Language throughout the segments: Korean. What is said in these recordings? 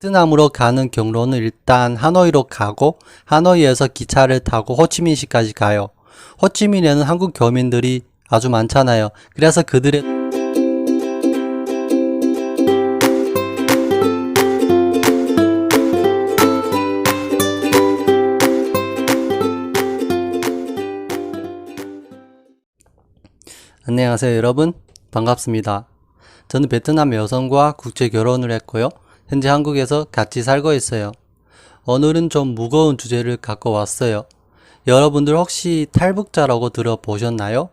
베트남으로 가는 경로는 일단 하노이로 가고 하노이에서 기차를 타고 호치민시까지 가요. 호치민에는 한국 교민들이 아주 많잖아요. 그래서 그들의 안녕하세요 여러분, 반갑습니다. 저는 베트남 여성과 국제 결혼을 했고요. 현재 한국에서 같이 살고 있어요. 오늘은 좀 무거운 주제를 갖고 왔어요. 여러분들 혹시 탈북자라고 들어보셨나요?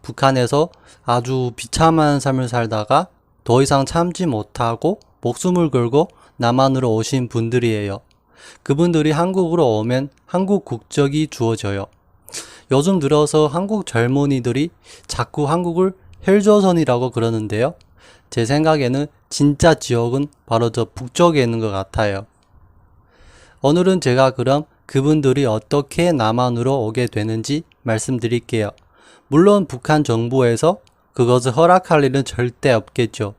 북한에서 아주 비참한 삶을 살다가 더 이상 참지 못하고 목숨을 걸고 남한으로 오신 분들이에요. 그분들이 한국으로 오면 한국 국적이 주어져요. 요즘 들어서 한국 젊은이들이 자꾸 한국을 헬조선이라고 그러는데요. 제 생각에는 진짜 지역은 바로 저 북쪽에 있는 것 같아요. 오늘은 제가 그럼 그분들이 어떻게 남한으로 오게 되는지 말씀드릴게요. 물론 북한 정부에서 그것을 허락할 일은 절대 없겠죠.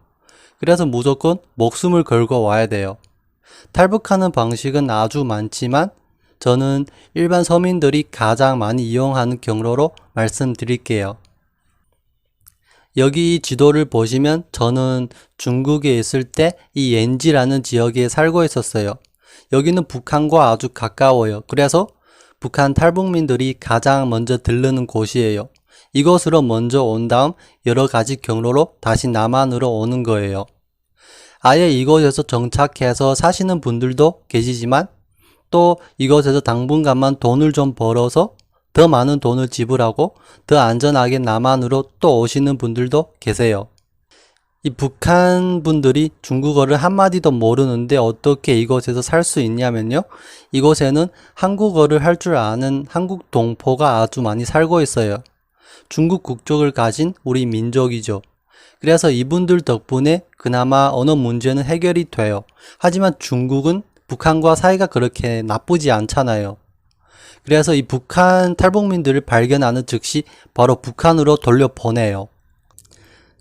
그래서 무조건 목숨을 걸고 와야 돼요. 탈북하는 방식은 아주 많지만 저는 일반 서민들이 가장 많이 이용하는 경로로 말씀드릴게요. 여기 지도를 보시면 저는 중국에 있을 때 이 옌지라는 지역에 살고 있었어요. 여기는 북한과 아주 가까워요. 그래서 북한 탈북민들이 가장 먼저 들르는 곳이에요. 이곳으로 먼저 온 다음 여러 가지 경로로 다시 남한으로 오는 거예요. 아예 이곳에서 정착해서 사시는 분들도 계시지만 또 이곳에서 당분간만 돈을 좀 벌어서 더 많은 돈을 지불하고 더 안전하게 남한으로 또 오시는 분들도 계세요. 이 북한 분들이 중국어를 한마디도 모르는데 어떻게 이곳에서 살 수 있냐면요. 이곳에는 한국어를 할 줄 아는 한국 동포가 아주 많이 살고 있어요. 중국 국적을 가진 우리 민족이죠. 그래서 이분들 덕분에 그나마 언어 문제는 해결이 돼요. 하지만 중국은 북한과 사이가 그렇게 나쁘지 않잖아요. 그래서 이 북한 탈북민들을 발견하는 즉시 바로 북한으로 돌려보내요.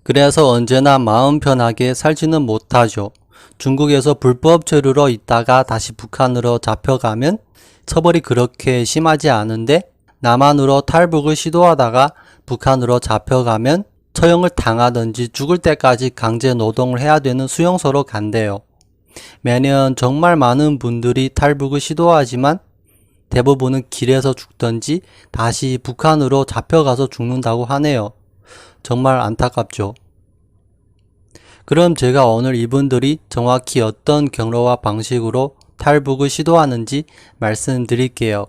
그래서 언제나 마음 편하게 살지는 못하죠. 중국에서 불법 체류로 있다가 다시 북한으로 잡혀가면 처벌이 그렇게 심하지 않은데 남한으로 탈북을 시도하다가 북한으로 잡혀가면 처형을 당하든지 죽을 때까지 강제 노동을 해야 되는 수용소로 간대요. 매년 정말 많은 분들이 탈북을 시도하지만 대부분은 길에서 죽든지 다시 북한으로 잡혀가서 죽는다고 하네요. 정말 안타깝죠. 그럼 제가 오늘 이분들이 정확히 어떤 경로와 방식으로 탈북을 시도하는지 말씀드릴게요.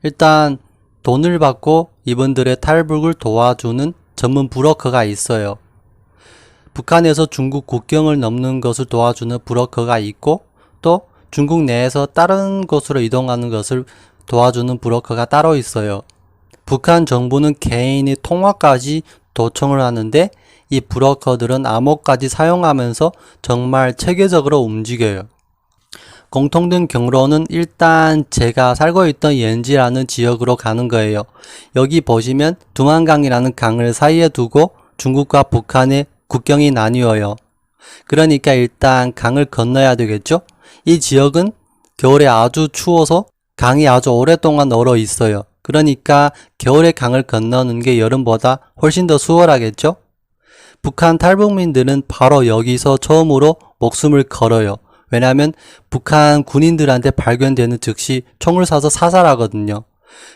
일단 돈을 받고 이분들의 탈북을 도와주는 전문 브로커가 있어요. 북한에서 중국 국경을 넘는 것을 도와주는 브로커가 있고 또 중국 내에서 다른 곳으로 이동하는 것을 도와주는 브로커가 따로 있어요. 북한 정부는 개인의 통화까지 도청을 하는데 이 브로커들은 암호까지 사용하면서 정말 체계적으로 움직여요. 공통된 경로는 일단 제가 살고 있던 옌지라는 지역으로 가는 거예요. 여기 보시면 두만강이라는 강을 사이에 두고 중국과 북한의 국경이 나뉘어요. 그러니까 일단 강을 건너야 되겠죠? 이 지역은 겨울에 아주 추워서 강이 아주 오랫동안 얼어 있어요. 그러니까 겨울에 강을 건너는 게 여름보다 훨씬 더 수월하겠죠? 북한 탈북민들은 바로 여기서 처음으로 목숨을 걸어요. 왜냐하면 북한 군인들한테 발견되는 즉시 총을 쏴서 사살하거든요.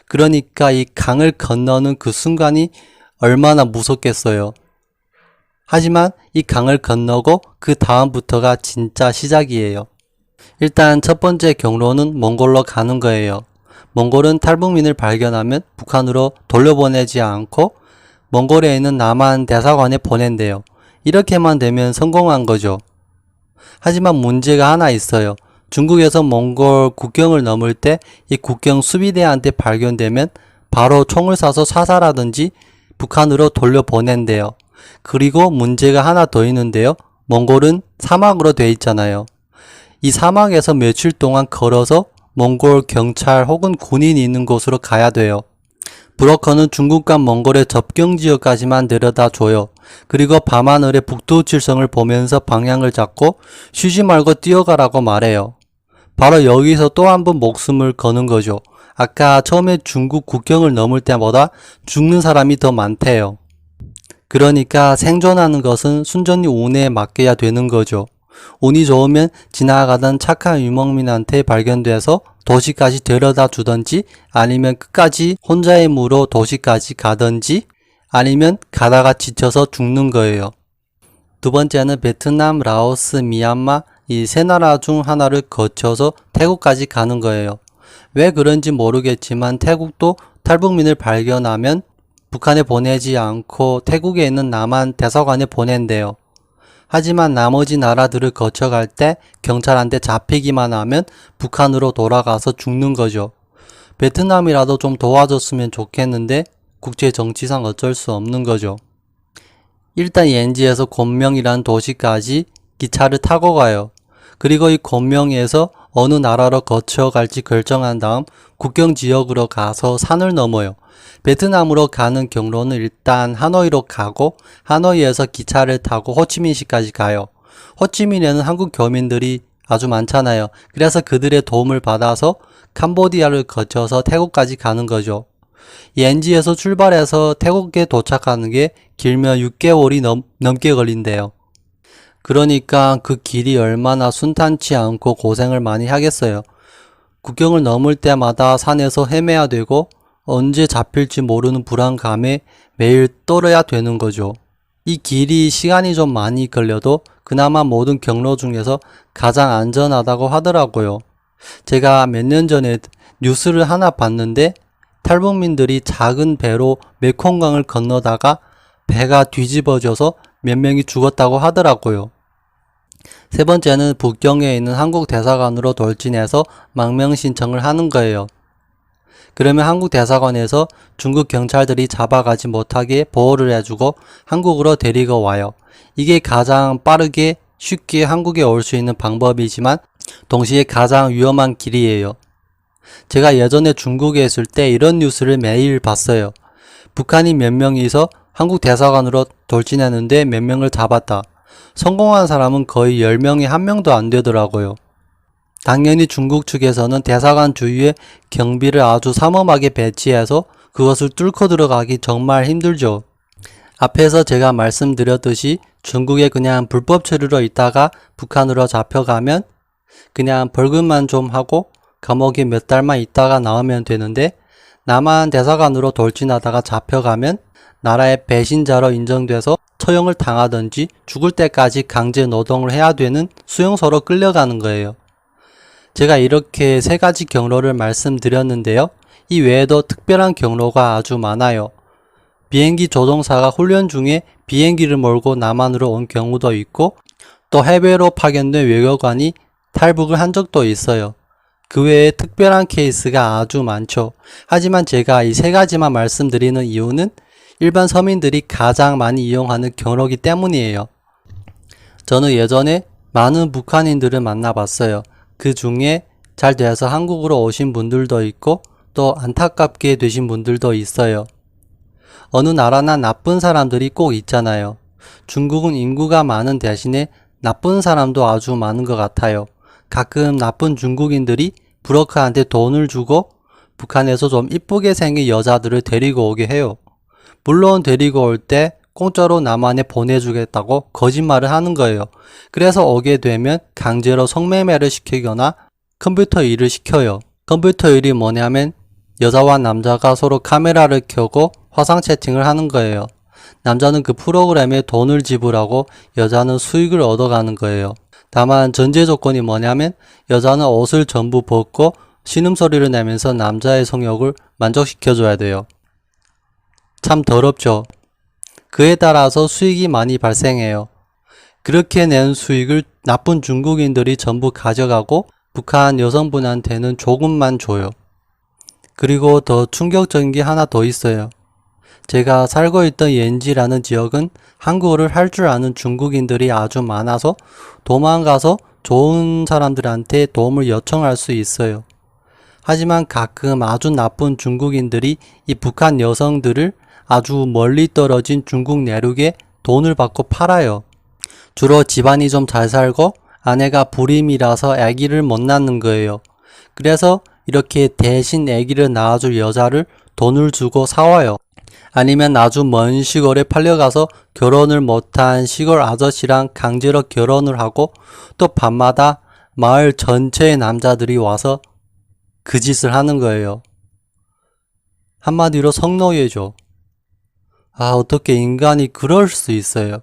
그러니까 이 강을 건너는 그 순간이 얼마나 무섭겠어요. 하지만 이 강을 건너고 그 다음부터가 진짜 시작이에요. 일단 첫 번째 경로는 몽골로 가는 거예요. 몽골은 탈북민을 발견하면 북한으로 돌려보내지 않고 몽골에 있는 남한 대사관에 보낸대요. 이렇게만 되면 성공한 거죠. 하지만 문제가 하나 있어요. 중국에서 몽골 국경을 넘을 때 이 국경 수비대한테 발견되면 바로 총을 쏴서 사살하든지 북한으로 돌려보낸대요. 그리고 문제가 하나 더 있는데요. 몽골은 사막으로 돼 있잖아요. 이 사막에서 며칠 동안 걸어서 몽골 경찰 혹은 군인이 있는 곳으로 가야 돼요. 브로커는 중국과 몽골의 접경 지역까지만 데려다 줘요. 그리고 밤하늘의 북두칠성을 보면서 방향을 잡고 쉬지 말고 뛰어가라고 말해요. 바로 여기서 또 한 번 목숨을 거는 거죠. 아까 처음에 중국 국경을 넘을 때보다 죽는 사람이 더 많대요. 그러니까 생존하는 것은 순전히 운에 맡겨야 되는 거죠. 운이 좋으면 지나가던 착한 유목민한테 발견돼서 도시까지 데려다 주던지, 아니면 끝까지 혼자의 힘으로 도시까지 가던지, 아니면 가다가 지쳐서 죽는 거예요. 두 번째는 베트남, 라오스, 미얀마 이 세 나라 중 하나를 거쳐서 태국까지 가는 거예요. 왜 그런지 모르겠지만 태국도 탈북민을 발견하면 북한에 보내지 않고 태국에 있는 남한 대사관에 보낸대요. 하지만 나머지 나라들을 거쳐갈 때 경찰한테 잡히기만 하면 북한으로 돌아가서 죽는 거죠. 베트남이라도 좀 도와줬으면 좋겠는데 국제 정치상 어쩔 수 없는 거죠. 일단 옌지에서 곤명이란 도시까지 기차를 타고 가요. 그리고 이 곤명에서 어느 나라로 거쳐갈지 결정한 다음 국경 지역으로 가서 산을 넘어요. 베트남으로 가는 경로는 일단 하노이로 가고 하노이에서 기차를 타고 호치민시까지 가요. 호치민에는 한국 교민들이 아주 많잖아요. 그래서 그들의 도움을 받아서 캄보디아를 거쳐서 태국까지 가는 거죠. 옌지에서 출발해서 태국에 도착하는 게 길면 6개월이 넘게 걸린대요. 그러니까 그 길이 얼마나 순탄치 않고 고생을 많이 하겠어요. 국경을 넘을 때마다 산에서 헤매야 되고 언제 잡힐지 모르는 불안감에 매일 떨어야 되는 거죠. 이 길이 시간이 좀 많이 걸려도 그나마 모든 경로 중에서 가장 안전하다고 하더라고요. 제가 몇 년 전에 뉴스를 하나 봤는데 탈북민들이 작은 배로 메콩강을 건너다가 배가 뒤집어져서 몇 명이 죽었다고 하더라고요. 세 번째는 북경에 있는 한국 대사관으로 돌진해서 망명 신청을 하는 거예요. 그러면 한국 대사관에서 중국 경찰들이 잡아가지 못하게 보호를 해주고 한국으로 데리고 와요. 이게 가장 빠르게 쉽게 한국에 올 수 있는 방법이지만 동시에 가장 위험한 길이에요. 제가 예전에 중국에 있을 때 이런 뉴스를 매일 봤어요. 북한이 몇 명이서 한국 대사관으로 돌진했는데 몇 명을 잡았다. 성공한 사람은 거의 10명에 1명도 안 되더라고요. 당연히 중국 측에서는 대사관 주위에 경비를 아주 삼엄하게 배치해서 그것을 뚫고 들어가기 정말 힘들죠. 앞에서 제가 말씀드렸듯이 중국에 그냥 불법 체류로 있다가 북한으로 잡혀가면 그냥 벌금만 좀 하고 감옥에 몇 달만 있다가 나오면 되는데, 남한 대사관으로 돌진하다가 잡혀가면 나라의 배신자로 인정돼서 처형을 당하든지 죽을 때까지 강제 노동을 해야 되는 수용소로 끌려가는 거예요. 제가 이렇게 세 가지 경로를 말씀드렸는데요. 이 외에도 특별한 경로가 아주 많아요. 비행기 조종사가 훈련 중에 비행기를 몰고 남한으로 온 경우도 있고, 또 해외로 파견된 외교관이 탈북을 한 적도 있어요. 그 외에 특별한 케이스가 아주 많죠. 하지만 제가 이 세 가지만 말씀드리는 이유는 일반 서민들이 가장 많이 이용하는 경로이기 때문이에요. 저는 예전에 많은 북한인들을 만나봤어요. 그 중에 잘 돼서 한국으로 오신 분들도 있고 또 안타깝게 되신 분들도 있어요. 어느 나라나 나쁜 사람들이 꼭 있잖아요. 중국은 인구가 많은 대신에 나쁜 사람도 아주 많은 것 같아요. 가끔 나쁜 중국인들이 브로커한테 돈을 주고 북한에서 좀 이쁘게 생긴 여자들을 데리고 오게 해요. 물론 데리고 올 때 공짜로 남한에 보내주겠다고 거짓말을 하는 거예요. 그래서 오게 되면 강제로 성매매를 시키거나 컴퓨터 일을 시켜요. 컴퓨터 일이 뭐냐면 여자와 남자가 서로 카메라를 켜고 화상 채팅을 하는 거예요. 남자는 그 프로그램에 돈을 지불하고 여자는 수익을 얻어가는 거예요. 다만 전제 조건이 뭐냐면 여자는 옷을 전부 벗고 신음소리를 내면서 남자의 성욕을 만족시켜줘야 돼요. 참 더럽죠. 그에 따라서 수익이 많이 발생해요. 그렇게 낸 수익을 나쁜 중국인들이 전부 가져가고 북한 여성분한테는 조금만 줘요. 그리고 더 충격적인 게 하나 더 있어요. 제가 살고 있던 옌지라는 지역은 한국어를 할 줄 아는 중국인들이 아주 많아서 도망가서 좋은 사람들한테 도움을 요청할 수 있어요. 하지만 가끔 아주 나쁜 중국인들이 이 북한 여성들을 아주 멀리 떨어진 중국 내륙에 돈을 받고 팔아요. 주로 집안이 좀 잘 살고 아내가 불임이라서 아기를 못 낳는 거예요. 그래서 이렇게 대신 아기를 낳아줄 여자를 돈을 주고 사와요. 아니면 아주 먼 시골에 팔려가서 결혼을 못한 시골 아저씨랑 강제로 결혼을 하고 또 밤마다 마을 전체의 남자들이 와서 그 짓을 하는 거예요. 한마디로 성노예죠. 어떻게 인간이 그럴 수 있어요.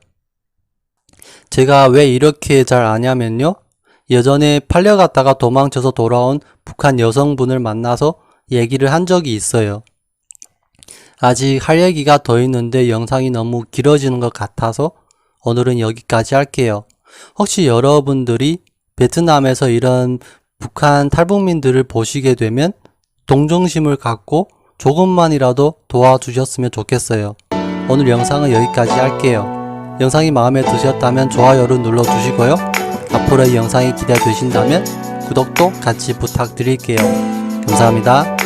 제가 왜 이렇게 잘 아냐면요. 예전에 팔려갔다가 도망쳐서 돌아온 북한 여성분을 만나서 얘기를 한 적이 있어요. 아직 할 얘기가 더 있는데 영상이 너무 길어지는 것 같아서 오늘은 여기까지 할게요. 혹시 여러분들이 베트남에서 이런 북한 탈북민들을 보시게 되면 동정심을 갖고 조금만이라도 도와주셨으면 좋겠어요. 오늘 영상은 여기까지 할게요. 영상이 마음에 드셨다면 좋아요를 눌러주시고요. 앞으로의 영상이 기대되신다면 구독도 같이 부탁드릴게요. 감사합니다.